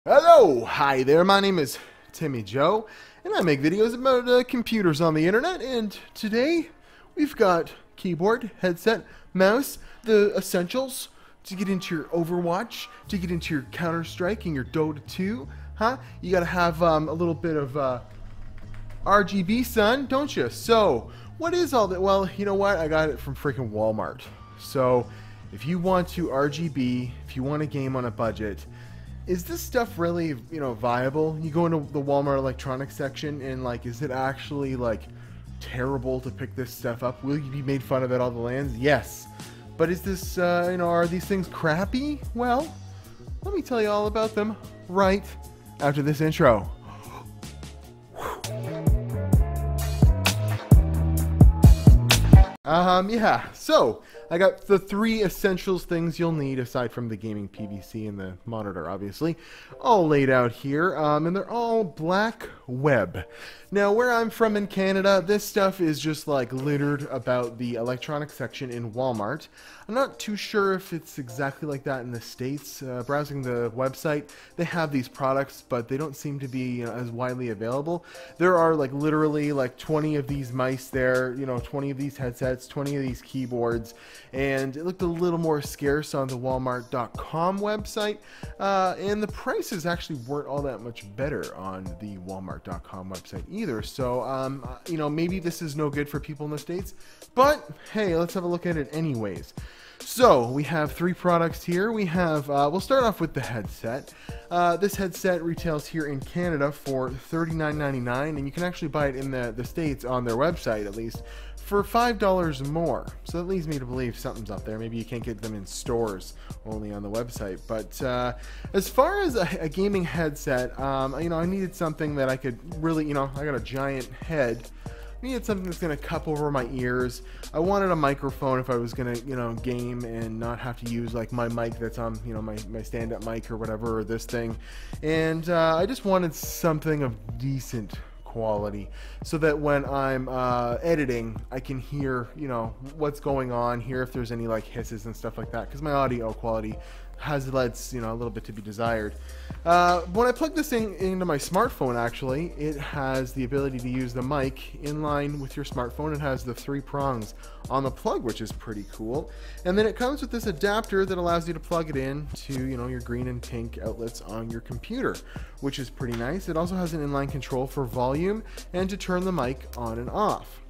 Hello, hi there, my name is Timmy Joe, and I make videos about computers on the internet, and today we've got keyboard, headset, mouse, the essentials to get into your Overwatch, to get into your Counter-Strike and your Dota 2, huh? You gotta have a little bit of RGB, son, don't you? So, what is all that? Well, you know what? I got it from freaking Walmart. So, if you want to RGB, if you want a game on a budget, is this stuff really, viable? You go into the Walmart electronics section and, like, is it actually, like, terrible to pick this stuff up? Will you be made fun of at all the lands? Yes. But is this, are these things crappy? Well, let me tell you all about them right after this intro. Yeah, so I got the three essentials things you'll need aside from the gaming PVC and the monitor, obviously, all laid out here, and they're all black web. Now, where I'm from in Canada, this stuff is just like littered about the electronics section in Walmart. I'm not too sure if it's exactly like that in the States. Browsing the website, they have these products, but they don't seem to be as widely available. There are like literally like 20 of these mice there, 20 of these headsets, 20 of these keyboards, and it looked a little more scarce on the Walmart.com website, and the prices actually weren't all that much better on the Walmart.com website either. So, maybe this is no good for people in the States, but hey, let's have a look at it anyways. So we have three products here. We have, we'll start off with the headset. This headset retails here in Canada for $39.99, and you can actually buy it in the States on their website, at least, for $5 more. So that leads me to believe something's up there. Maybe you can't get them in stores, only on the website. But as far as a gaming headset, I needed something that I could really, I got a giant head. I needed something that's going to cup over my ears. I wanted a microphone if I was going to, game and not have to use like my mic that's on, my stand-up mic or whatever, or this thing. And I just wanted something of decent quality so that when I'm editing, I can hear, what's going on, hear if there's any like hisses and stuff like that, because my audio quality has a little bit to be desired. When I plug this thing into my smartphone, actually, it has the ability to use the mic in line with your smartphone. It has the three prongs on the plug, which is pretty cool. And then it comes with this adapter that allows you to plug it in to, your green and pink outlets on your computer, which is pretty nice. It also has an inline control for volume and to turn the mic on and off.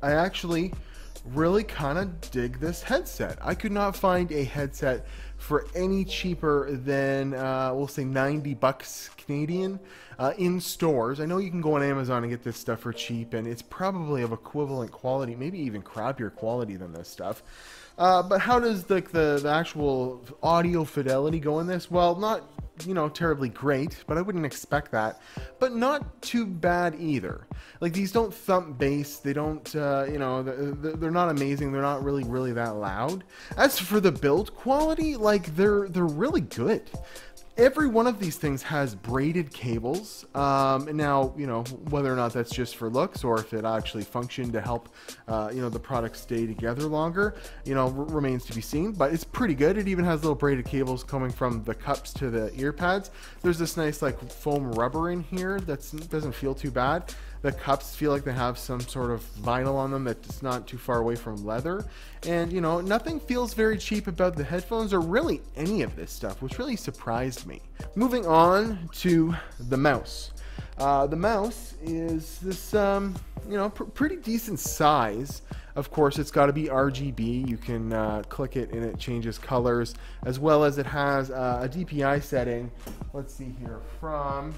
I actually really kind of dig this headset. I could not find a headset for any cheaper than we'll say 90 bucks Canadian in stores. I know you can go on Amazon and get this stuff for cheap, and it's probably of equivalent quality, maybe even crappier quality than this stuff. But how does the actual audio fidelity go in this? Well, not terribly great, but I wouldn't expect that, but not too bad either. Like, these don't thump bass, they don't they're not amazing, they're not really that loud. As for the build quality, like, they're really good. Every one of these things has braided cables. Now, whether or not that's just for looks or if it actually functioned to help, the product stay together longer, remains to be seen. But it's pretty good. It even has little braided cables coming from the cups to the ear pads. There's this nice, like, foam rubber in here that doesn't feel too bad. The cups feel like they have some sort of vinyl on them that's not too far away from leather. And, nothing feels very cheap about the headphones or really any of this stuff, which really surprised me. Moving on to the mouse. The mouse is this, pretty decent size. Of course, it's got to be RGB. You can click it and it changes colors, as well as it has a DPI setting. Let's see here, from...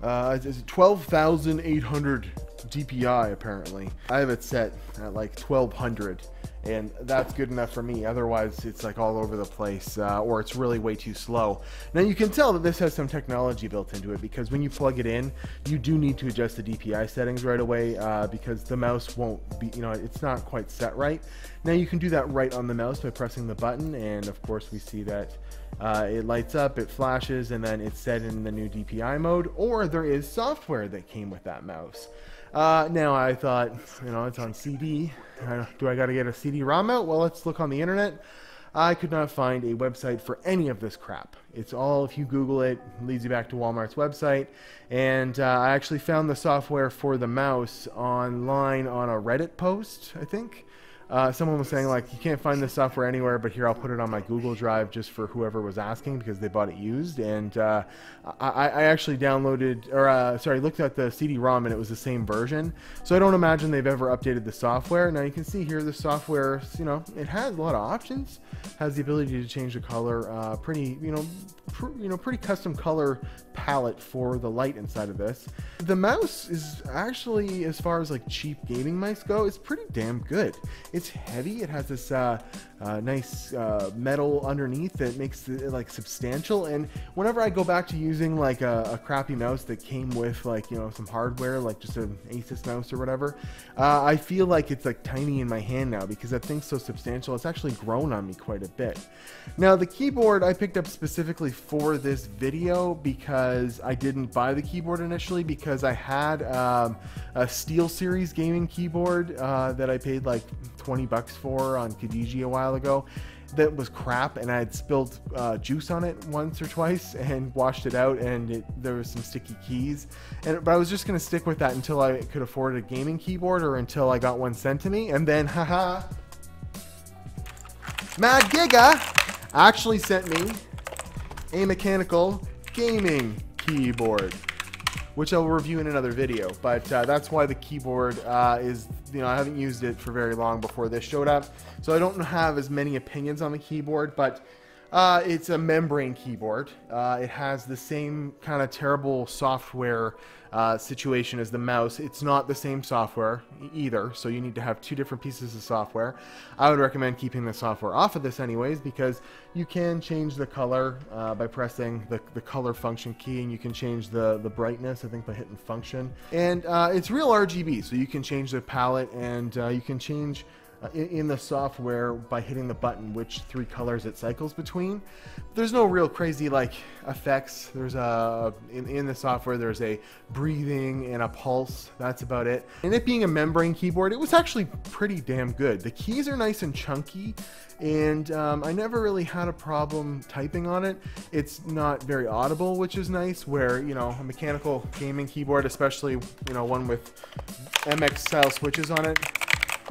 it's 12,800 DPI apparently. I have it set at like 1200, and that's good enough for me. Otherwise, it's like all over the place, or it's really way too slow. Now you can tell that this has some technology built into it, because when you plug it in, you do need to adjust the DPI settings right away, because the mouse won't be, it's not quite set right. Now you can do that right on the mouse by pressing the button, and of course we see that it lights up, it flashes, and then it's set in the new DPI mode, or there is software that came with that mouse. Now I thought, it's on CD. Do I got to get a CD-ROM out? Well, let's look on the internet. I could not find a website for any of this crap. It's all, if you Google it, leads you back to Walmart's website. And I actually found the software for the mouse online on a Reddit post, I think. Someone was saying, like, you can't find this software anywhere, but here, I'll put it on my Google Drive just for whoever was asking, because they bought it used. And I actually downloaded, or looked at the CD-ROM, and it was the same version. So I don't imagine they've ever updated the software. Now you can see here the software, you know, it has a lot of options. Has the ability to change the color, pretty custom color palette for the light inside of this. The mouse is actually, as far as like cheap gaming mice go, it's pretty damn good. It's heavy. It has this nice metal underneath that makes it like substantial. And whenever I go back to using like a crappy mouse that came with, like, you know, some hardware, like just an Asus mouse or whatever, I feel like it's like tiny in my hand now, because that thing's so substantial. It's actually grown on me quite a bit. Now the keyboard I picked up specifically for this video, because I didn't buy the keyboard initially, because I had a SteelSeries gaming keyboard that I paid like 20 bucks for on Kijiji a while ago. That was crap, and I had spilled juice on it once or twice and washed it out, and there was some sticky keys. But I was just going to stick with that until I could afford a gaming keyboard, or until I got one sent to me. And then, haha, Mad Giga actually sent me a mechanical gaming keyboard, which I'll review in another video. But that's why the keyboard is, you know, I haven't used it for very long before this showed up, so I don't have as many opinions on the keyboard. But it's a membrane keyboard. It has the same kind of terrible software situation as the mouse. It's not the same software either, so you need to have two different pieces of software. I would recommend keeping the software off of this anyways, because you can change the color by pressing the color function key, and you can change the brightness, I think, by hitting function. And it's real RGB, so you can change the palette, and you can change in the software by hitting the button which three colors it cycles between. There's no real crazy like effects. There's in the software there's a breathing and a pulse. That's about it. And it being a membrane keyboard, it was actually pretty damn good. The keys are nice and chunky, and I never really had a problem typing on it. It's not very audible, which is nice, where, you know, a mechanical gaming keyboard, especially, you know, one with MX style switches on it,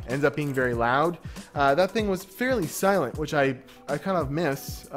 ends up being very loud. That thing was fairly silent, which I kind of miss.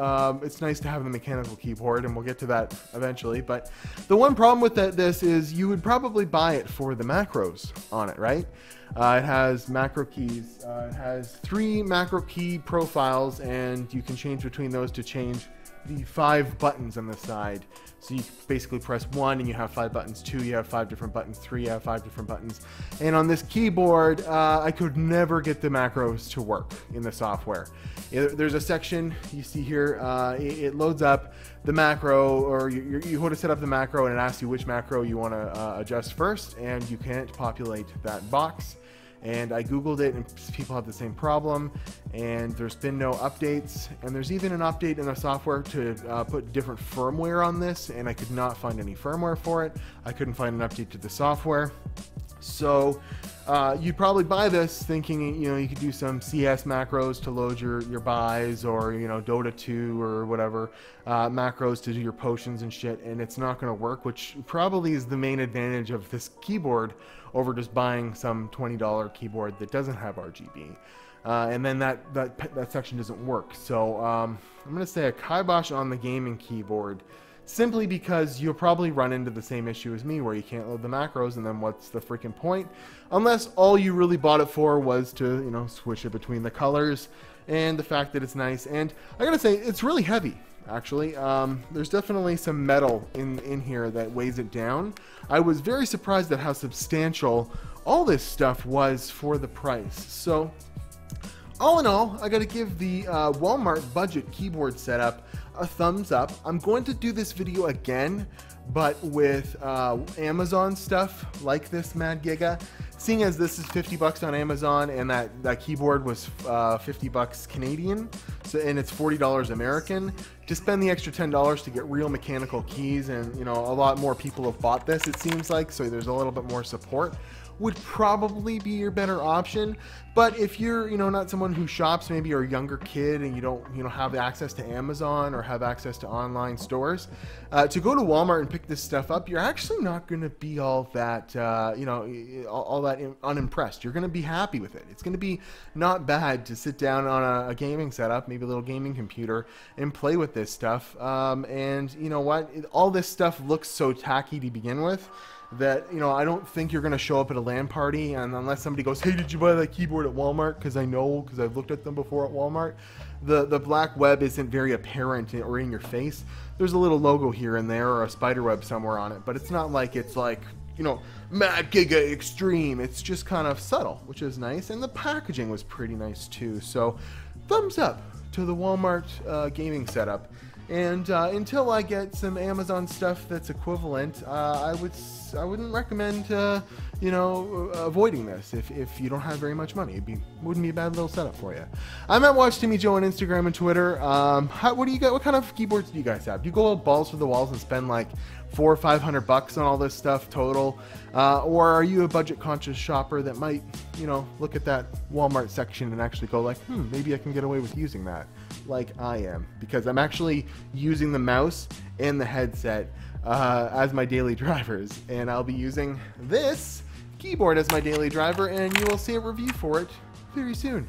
It's nice to have a mechanical keyboard, and we'll get to that eventually. But the one problem with this is you would probably buy it for the macros on it, right? It has macro keys. It has 3 macro key profiles, and you can change between those to change the 5 buttons on the side. So you basically press 1 and you have 5 buttons, 2 you have 5 different buttons, 3 you have 5 different buttons. And on this keyboard, I could never get the macros to work in the software. There's a section you see here, it loads up the macro, or you want to set up the macro, and it asks you which macro you want to adjust first, and you can't populate that box. And I googled it, and people have the same problem, and there's been no updates. And there's even an update in the software to put different firmware on this, and I could not find any firmware for it. I couldn't find an update to the software. So you'd probably buy this thinking, you know, you could do some CS macros to load your buys, or, you know, Dota 2 or whatever macros to do your potions and shit, and it's not going to work, which probably is the main advantage of this keyboard over just buying some $20 keyboard that doesn't have RGB. And then that section doesn't work. So I'm going to say a kibosh on the gaming keyboard, simply because you'll probably run into the same issue as me, where you can't load the macros, and then what's the freaking point? Unless all you really bought it for was to, you know, switch it between the colors and the fact that it's nice. And I gotta say, it's really heavy, actually. There's definitely some metal in here that weighs it down. I was very surprised at how substantial all this stuff was for the price. So all in all, I gotta give the Walmart budget keyboard setup a thumbs up. I'm going to do this video again, but with Amazon stuff like this Mad Giga, seeing as this is 50 bucks on Amazon, and that keyboard was 50 bucks Canadian, so, and it's $40 American. To spend the extra $10 to get real mechanical keys, and, you know, a lot more people have bought this, it seems like, so there's a little bit more support. would probably be your better option. But if you're, not someone who shops, maybe you're a younger kid and you don't, have access to Amazon or have access to online stores, to go to Walmart and pick this stuff up, you're actually not going to be all that, all that unimpressed. You're going to be happy with it. It's going to be not bad to sit down on a gaming setup, maybe a little gaming computer, and play with this stuff. And you know what? All this stuff looks so tacky to begin with that, I don't think you're going to show up at a LAN party, and unless somebody goes, hey, did you buy that keyboard at Walmart? Because I've looked at them before at Walmart. The black web isn't very apparent or in your face. There's a little logo here and there or a spider web somewhere on it, but it's not like it's like, Mad Giga Extreme. It's just kind of subtle, which is nice, and the packaging was pretty nice too. So thumbs up to the Walmart gaming setup. And until I get some Amazon stuff that's equivalent, I wouldn't recommend avoiding this if you don't have very much money. Wouldn't be a bad little setup for you. I'm at Watch Timmy Joe on Instagram and Twitter. What do you got? What kind of keyboards do you guys have? Do you go all balls for the walls and spend like $400 or $500 on all this stuff total, or are you a budget conscious shopper that might look at that Walmart section and actually go like, maybe I can get away with using that, like I am, because I'm actually using the mouse and the headset as my daily drivers, and I'll be using this keyboard as my daily driver, and you will see a review for it very soon.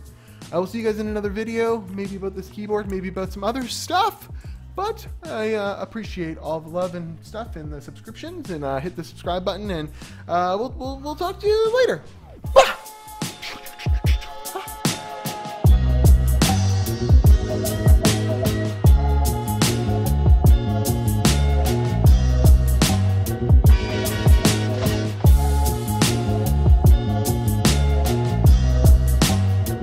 I will see you guys in another video, maybe about this keyboard, maybe about some other stuff. But I appreciate all the love and stuff and the subscriptions, and hit the subscribe button, and we'll talk to you later.